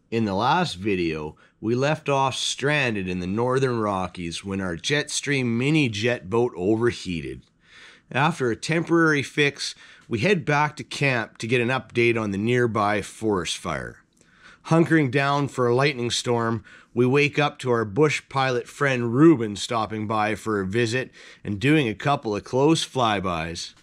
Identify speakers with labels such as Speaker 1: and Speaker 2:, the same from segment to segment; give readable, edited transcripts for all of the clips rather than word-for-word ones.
Speaker 1: In the last video, we left off stranded in the northern Rockies when our Jetstream mini jet boat overheated. After a temporary fix, we head back to camp to get an update on the nearby forest fire. Hunkering down for a lightning storm, we wake up to our bush pilot friend Ruben stopping by for a visit and doing a couple of close flybys.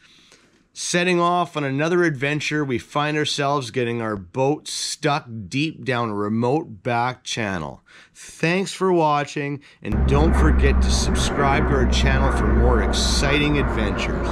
Speaker 1: Setting off on another adventure, we find ourselves getting our boat stuck deep down a remote back channel. Thanks for watching, and don't forget to subscribe to our channel for more exciting adventures.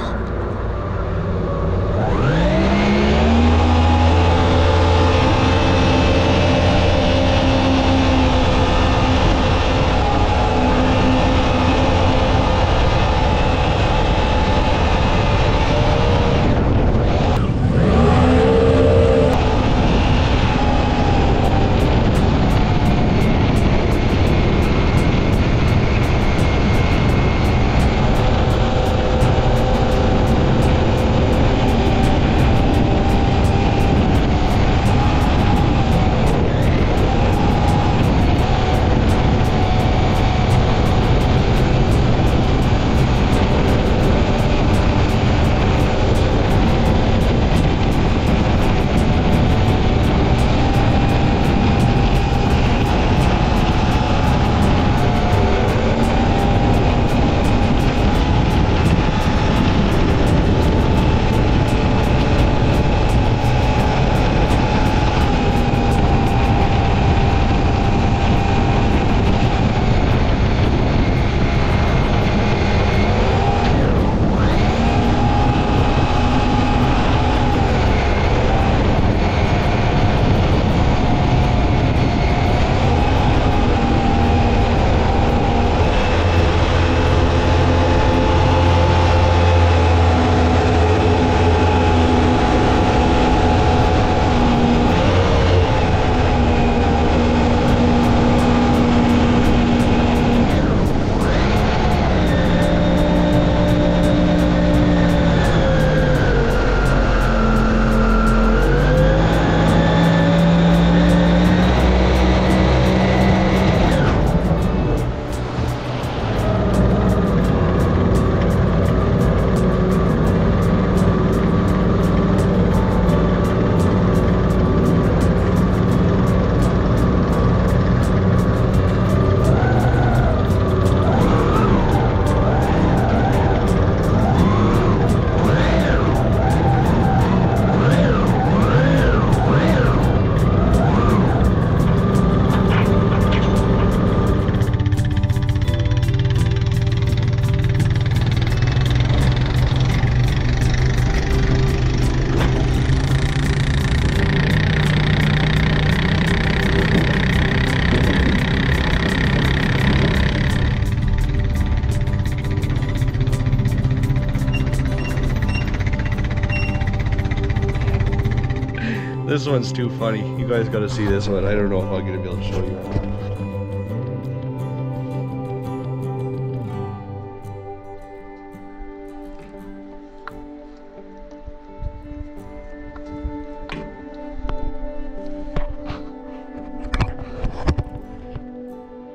Speaker 2: This one's too funny. You guys gotta see this one. I don't know if I'm gonna be able to show you.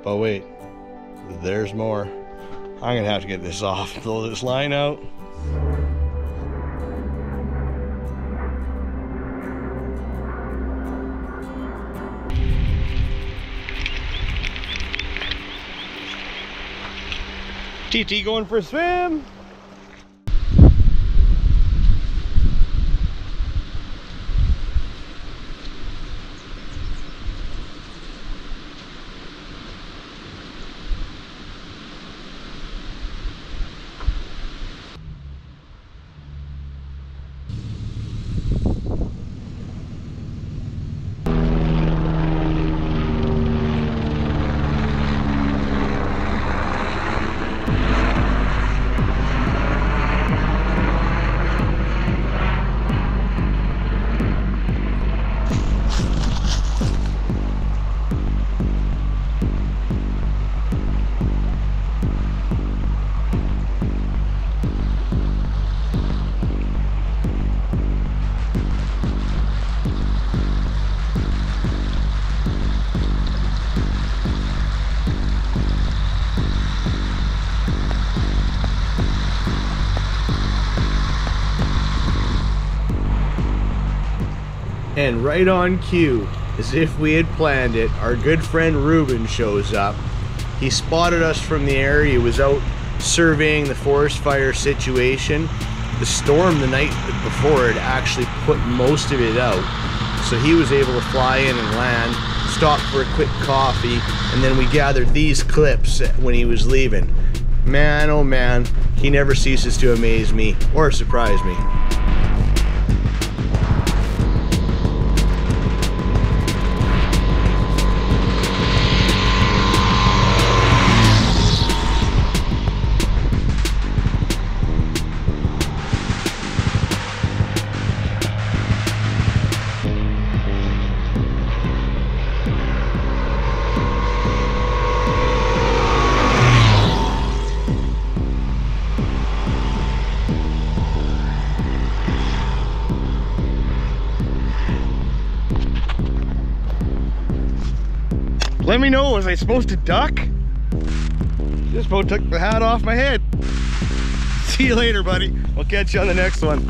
Speaker 2: But wait, there's more. I'm gonna have to get this off, throw this line out. TT going for a swim.
Speaker 1: And right on cue, as if we had planned it, our good friend Ruben shows up. He spotted us from the area. He was out surveying the forest fire situation. The storm the night before had actually put most of it out, so he was able to fly in and land, stop for a quick coffee, and then we gathered these clips when he was leaving. Man, oh man, he never ceases to amaze me or surprise me.
Speaker 2: Let me know, was I supposed to duck? Just about took the hat off my head. See you later, buddy. We'll catch you on the next one.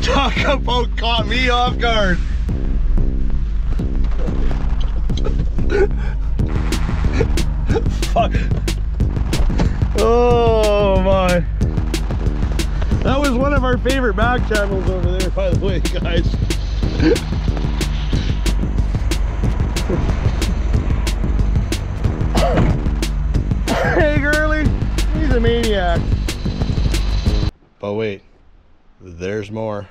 Speaker 2: Talk about caught me off guard. Fuck. Oh my. That was one of our favorite back channels over there, by the way, guys. Hey, girly, he's a maniac. But wait, there's more.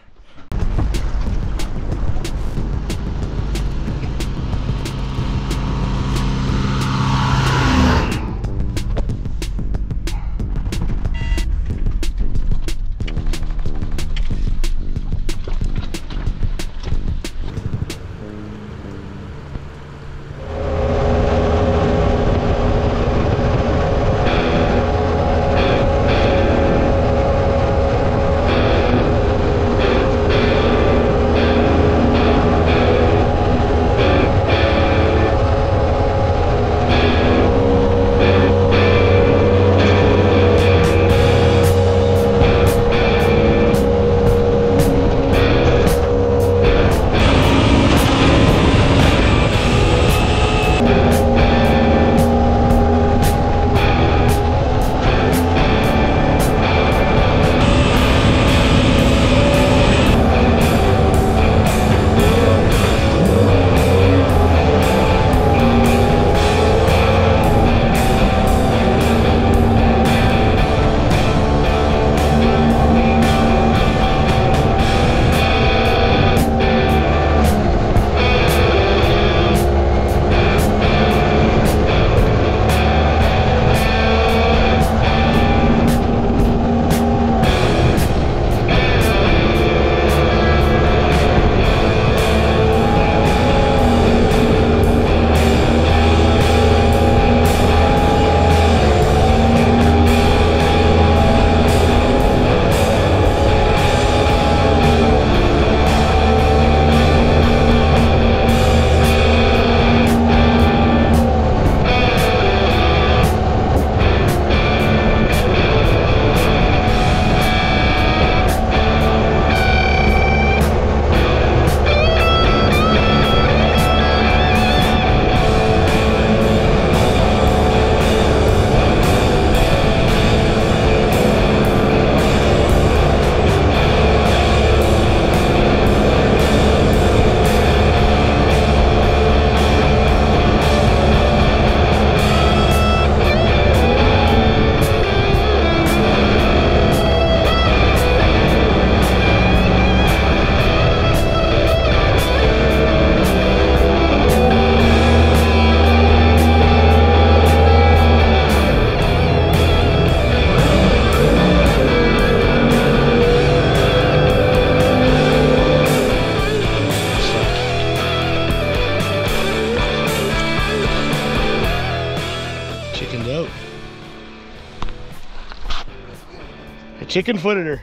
Speaker 2: Chicken footed her.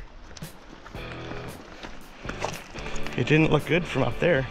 Speaker 2: It didn't look good from up there.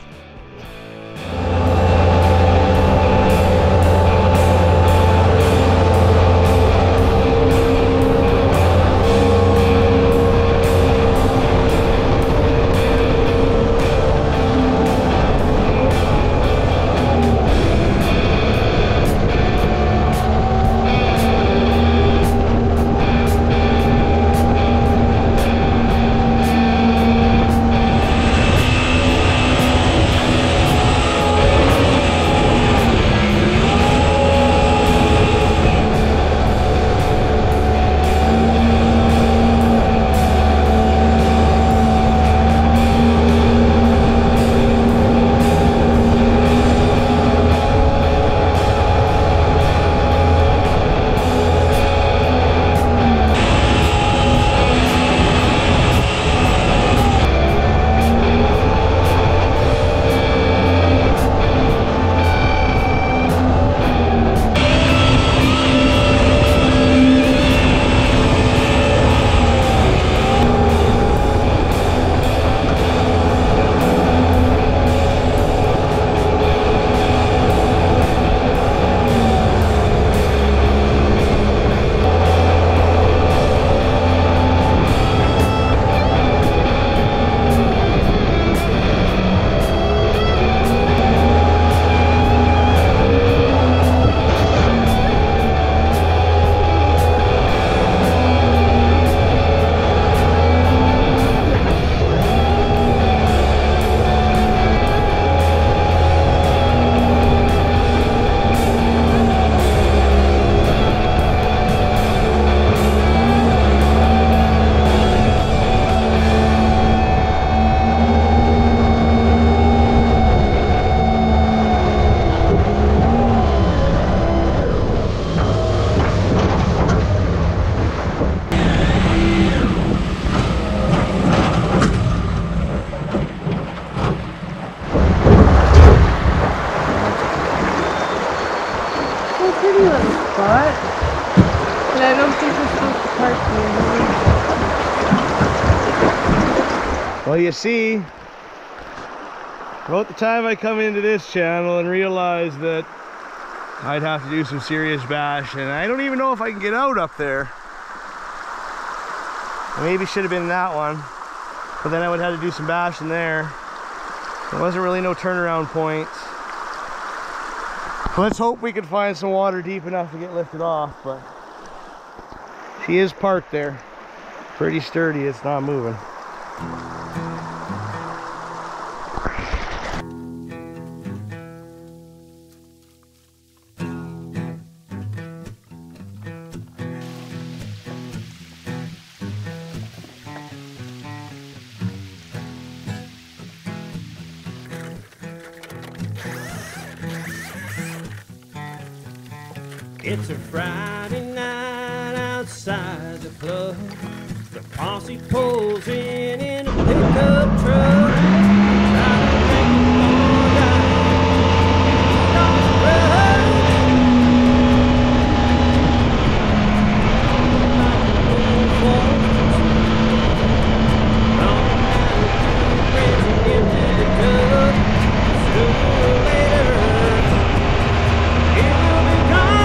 Speaker 2: Well, you see, about the time I come into this channel and realize that I'd have to do some serious bashing, and I don't even know if I can get out up there. Maybe should have been that one, but then I would have to do some bashing there. There wasn't really no turnaround points. Let's hope we can find some water deep enough to get lifted off, but she is parked there. Pretty sturdy, it's not moving.
Speaker 3: It's a Friday night outside the club. The posse pulls in a pickup truck. Trying to make them all down on the road. Like a little folks. Long night, friends and empty the tub. Sooner or later, it will be gone.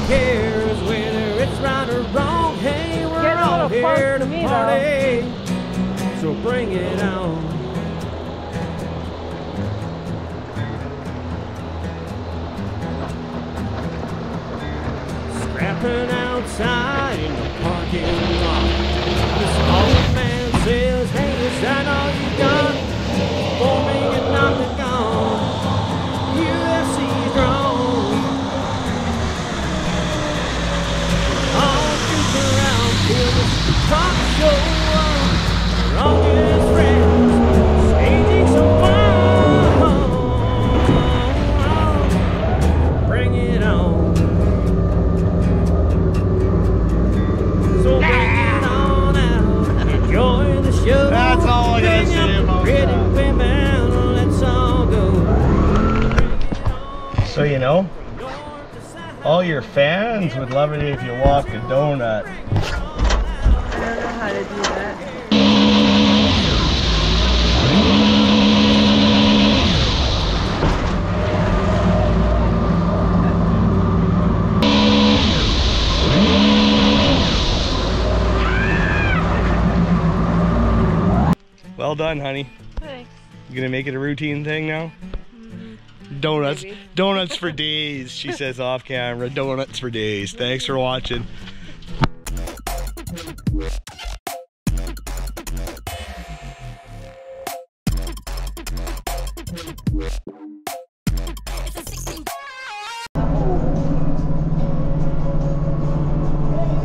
Speaker 3: Cares whether it's right or wrong. Hey, we're all here to party, so bring it on. Scrapping outside in the parking lot, the small man says, hey, is that all you got? For me and not the gone, UFC's wrong. Talk show, Rockies friends, staging some fun. Bring it on. So bring it on out. Enjoy the show.
Speaker 2: That's all I gotta say about that.
Speaker 3: Women, let's all go.
Speaker 2: So you know, all your fans would love it if you walked a donut.
Speaker 4: I don't know how to do that.
Speaker 2: Well done, honey.
Speaker 4: Thanks.
Speaker 2: You gonna make it a routine thing now? Donuts.
Speaker 4: Maybe.
Speaker 2: Donuts for days, she says off camera. Donuts for days. Thanks for watching.